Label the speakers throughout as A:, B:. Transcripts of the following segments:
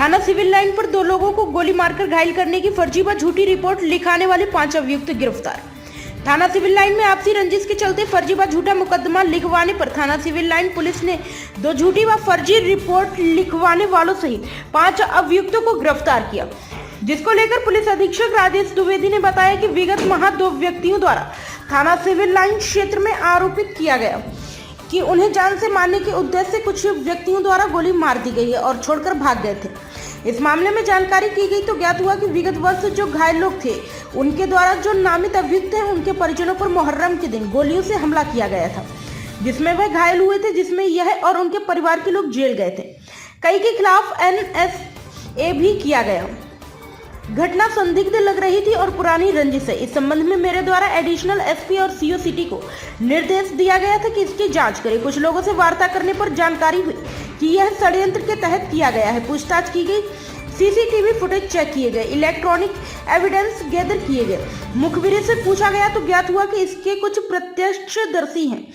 A: थाना civil line पर 2 लोगों को गोली मारकर घायल करने की फर्जी व झूठी रिपोर्ट लिखाने वाले 5 अभियुक्त गिरफ्तार। थाना सिविल लाइन में आपसी रंजिश के चलते फर्जी व झूठा मुकदमा लिखवाने पर थाना सिविल लाइन पुलिस ने 2 झूठी व फर्जी रिपोर्ट लिखवाने वालों सहित 5 अभियुक्तों को गिरफ्तार किया, जिसको लेकर पुलिस अधीक्षक राजेश द्विवेदी ने बताया कि विगत माह 2 व्यक्तियों द्वारा थाना सिविल लाइन क्षेत्र में आरोपित किया गया कि उन्हें जान से मारने के उद्देश्य से कुछ व्यक्तियों द्वारा गोली मार दी गई है और छोड़कर भाग गए थे। इस मामले में जानकारी की गई तो ज्ञात हुआ कि विगत वर्ष जो घायल लोग थे उनके द्वारा जो नामित अभियुक्त हैं उनके परिजनों पर मुहर्रम के दिन गोलियों से हमला किया गया था, जिसमें वह घायल हुए थे, जिसमें यह और उनके परिवार के लोग जेल गए थे। कई के खिलाफ NSA भी किया गया। घटना संदिग्ध लग रही थी और पुरानी रंजिश है। इस संबंध में मेरे द्वारा एडिशनल SP और CO सिटी को निर्देश दिया गया था कि इसकी जांच करें। कुछ लोगों से वार्ता करने पर जानकारी हुई कि यह षड्यंत्र के तहत किया गया है। पूछताछ की गई, CCTV फुटेज चेक किए गए, इलेक्ट्रॉनिक एविडेंस गैदर किए गए। मुखबिर से पूछा गया तो ज्ञात हुआ कि इसके कुछ प्रत्यक्षदर्शी हैं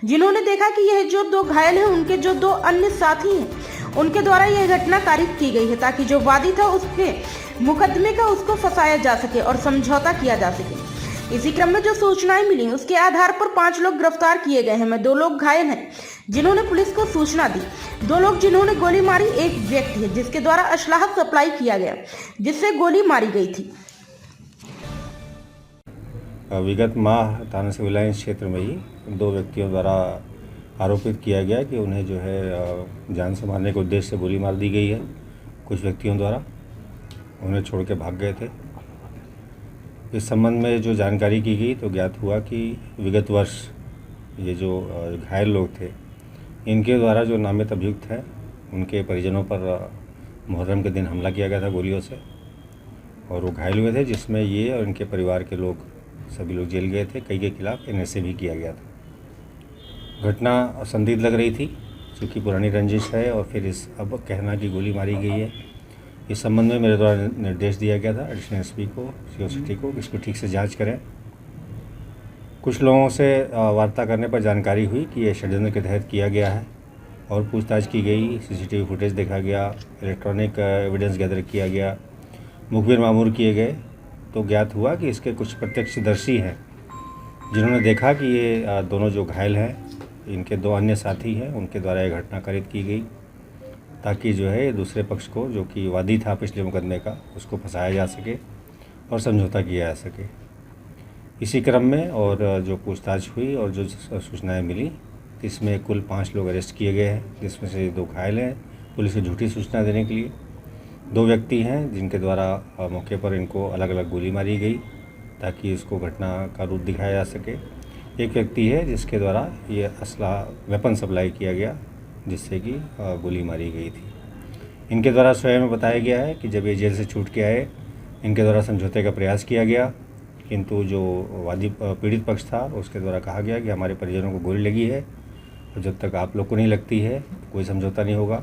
A: जिन्होंने देखा कि यह जो 2 घायल हैं उनके जो 2 अन्य साथी हैं उनके द्वारा यह घटना कारित की गई है ताकि जो वादी था उसके मुकदमे का उसको फंसाया जा सके और समझौता किया जा सके। इसी क्रम में जो सूचनाएं मिली उसके आधार पर 5 लोग गिरफ्तार किए गए हैं। में 2 लोग घायल हैं जिन्होंने पुलिस को सूचना दी। 2 लोग जिन्होंने गोली मारी, एक व्यक्ति है जिसके द्वारा असलाह सप्लाई किया गया जिससे गोली मारी गई थी।
B: विगत माह थाना सिविल लाइन क्षेत्र में ही 2 व्यक्तियों द्वारा आरोपित किया गया कि उन्हें जो है जान से मारने के उद्देश्य से गोली मार दी गई है। कुछ व्यक्तियों द्वारा उन्हें छोड़ के भाग गए थे। इस संबंध में जो जानकारी की गई तो ज्ञात हुआ कि विगत वर्ष ये जो घायल लोग थे इनके द्वारा जो नामित अभियुक्त हैं उनके परिजनों पर मुहर्रम के दिन हमला किया गया था गोलियों से और वो घायल हुए थे, जिसमें ये और इनके परिवार के लोग सभी लोग जेल गए थे। कई के खिलाफ NSA भी किया गया था। घटना संदिग्ध लग रही थी क्योंकि पुरानी रंजिश है और फिर इस अब कहना कि गोली मारी गई है। इस संबंध में मेरे द्वारा निर्देश दिया गया था एडिशनल SP को, CO सिटी को, इसको ठीक से जांच करें। कुछ लोगों से वार्ता करने पर जानकारी हुई कि यह षड्यंत्र के तहत किया गया है और पूछताछ की गई, CCTV फुटेज देखा गया, इलेक्ट्रॉनिक एविडेंस गैदर किया गया, मुखबिर मामूर किए गए तो ज्ञात हुआ कि इसके कुछ प्रत्यक्षदर्शी हैं जिन्होंने देखा कि ये दोनों जो घायल हैं इनके 2 अन्य साथी हैं उनके द्वारा यह घटना कारित की गई ताकि जो है दूसरे पक्ष को जो कि वादी था पिछले मुकदमे का उसको फंसाया जा सके और समझौता किया जा सके। इसी क्रम में और जो पूछताछ हुई और जो सूचनाएं मिली इसमें कुल 5 लोग अरेस्ट किए गए हैं, जिसमें से 2 घायल हैं। पुलिस को झूठी सूचना देने के लिए 2 व्यक्ति हैं जिनके द्वारा मौके पर इनको अलग अलग गोली मारी गई ताकि इसको घटना का रूप दिखाया जा सके। एक व्यक्ति है जिसके द्वारा ये वेपन सप्लाई किया गया जिससे कि गोली मारी गई थी। इनके द्वारा स्वयं में बताया गया है कि जब ये जेल से छूट के आए इनके द्वारा समझौते का प्रयास किया गया, किंतु जो वादी पीड़ित पक्ष था उसके द्वारा कहा गया कि हमारे परिजनों को गोली लगी है और जब तक आप लोग को नहीं लगती है कोई समझौता नहीं होगा।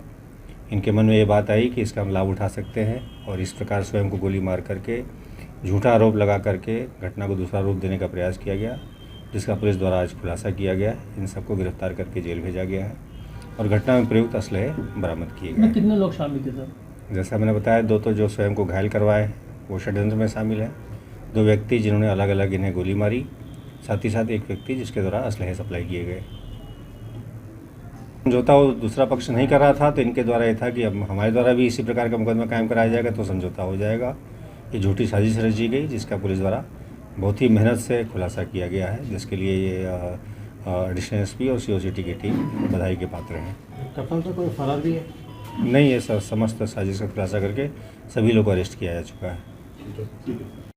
B: इनके मन में ये बात आई कि इसका हम लाभ उठा सकते हैं और इस प्रकार स्वयं को गोली मार करके झूठा आरोप लगा करके घटना को दूसरा रूप देने का प्रयास किया गया, जिसका पुलिस द्वारा आज खुलासा किया गया। इन सबको गिरफ्तार करके जेल भेजा गया है और घटना में प्रयुक्त असलहे बरामद किए गए।
C: कितने लोग शामिल थे सर?
B: जैसा मैंने बताया 2 तो जो स्वयं को घायल करवाए वो षड्यंत्र में शामिल है, 2 व्यक्ति जिन्होंने अलग अलग इन्हें गोली मारी, साथ ही साथ 1 व्यक्ति जिसके द्वारा असलहे सप्लाई किए गए। समझौता वो दूसरा पक्ष नहीं कर रहा था तो इनके द्वारा ये था कि अब हमारे द्वारा भी इसी प्रकार का मुकदमा कायम कराया जाएगा तो समझौता हो जाएगा। ये झूठी साजिश रची गई जिसका पुलिस द्वारा बहुत ही मेहनत से खुलासा किया गया है, जिसके लिए ये एडिशनल SP और CO सिटी की टीम बधाई के पात्र हैं।
C: कफल से कोई फरार भी है?
B: नहीं, ये समस्त साजिश का खुलासा करके सभी लोग को अरेस्ट किया जा चुका है।